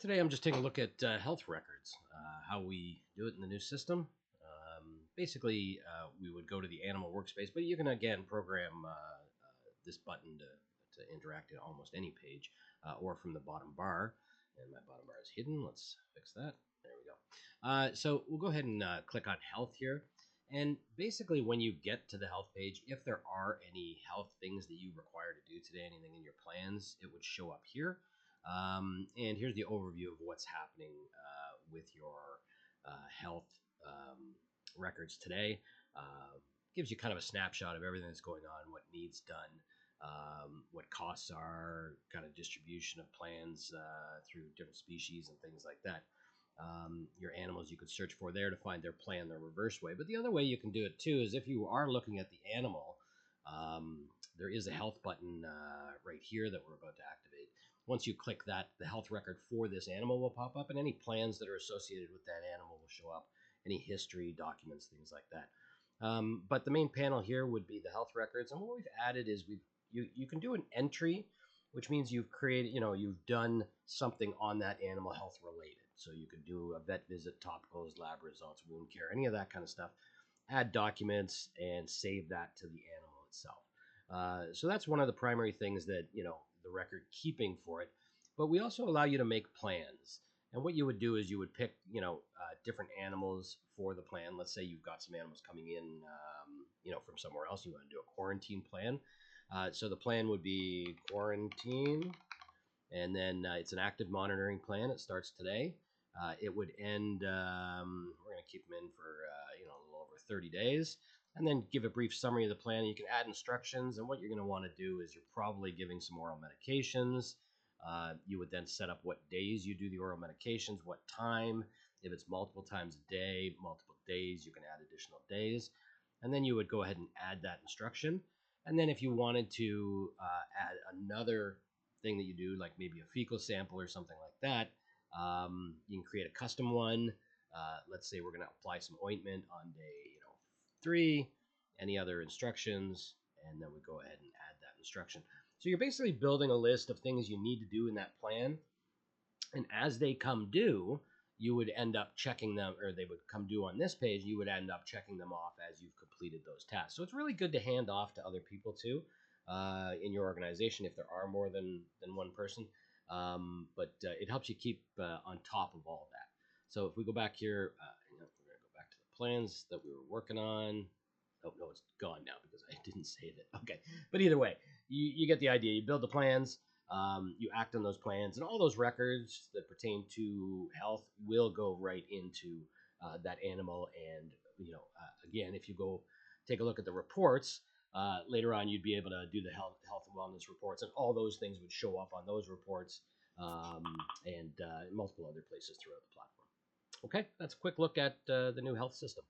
Today I'm just taking a look at health records, how we do it in the new system. Basically, we would go to the animal workspace, but you can again program this button to interact in almost any page or from the bottom bar. And my bottom bar is hidden. Let's fix that. There we go. So we'll go ahead and click on health here. And basically, when you get to the health page, if there are any health things that you require to do today, anything in your plans, it would show up here. And here's the overview of what's happening with your health records today. Gives you kind of a snapshot of everything that's going on, what needs done, what costs are, kind of distribution of plans through different species and things like that. Your animals you could search for there to find their plan the reverse way. But the other way you can do it too is if you are looking at the animal, there is a health button right here that we're about to activate. Once you click that, the health record for this animal will pop up, and any plans that are associated with that animal will show up, any history, documents, things like that. But the main panel here would be the health records, and what we've added is you can do an entry, which means you've created, you've done something on that animal health related. So you could do a vet visit, topicals, lab results, wound care, any of that kind of stuff. Add documents and save that to the animal itself. So that's one of the primary things that, the record keeping for it. But we also allow you to make plans. And what you would do is you would pick, different animals for the plan. Let's say you've got some animals coming in, from somewhere else. You want to do a quarantine plan. So the plan would be quarantine, and then it's an active monitoring plan. It starts today. It would end, we're going to keep them in for, a little over 30 days. And then give a brief summary of the plan. You can add instructions, and what you're going to want to do is you're probably giving some oral medications. You would then set up what days you do the oral medications, what time. If it's multiple times a day, multiple days, you can add additional days. And then you would go ahead and add that instruction. And then if you wanted to add another thing that you do, like maybe a fecal sample or something like that, you can create a custom one. Let's say we're going to apply some ointment on day 3, any other instructions, and then we go ahead and add that instruction. So you're basically building a list of things you need to do in that plan, and as they come due, you would end up checking them, or they would come due on this page, you would end up checking them off as you've completed those tasks. So it's really good to hand off to other people too in your organization if there are more than one person, but it helps you keep on top of all of that. So if we go back here, we're going to go back to the plans that we were working on. Oh, no, it's gone now because I didn't save it. Okay, but either way, you get the idea. You build the plans, you act on those plans, and all those records that pertain to health will go right into that animal. And, again, if you go take a look at the reports, later on you'd be able to do the health and wellness reports, and all those things would show up on those reports and multiple other places throughout the platform. Okay, that's a quick look at the new health system.